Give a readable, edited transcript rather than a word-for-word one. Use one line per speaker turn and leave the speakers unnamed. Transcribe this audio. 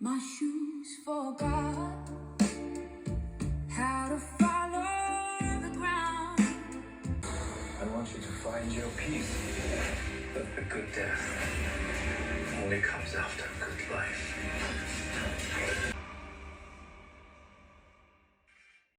My shoes forgot how to follow the ground.
I want you to find your peace. But the good death only comes after a good life.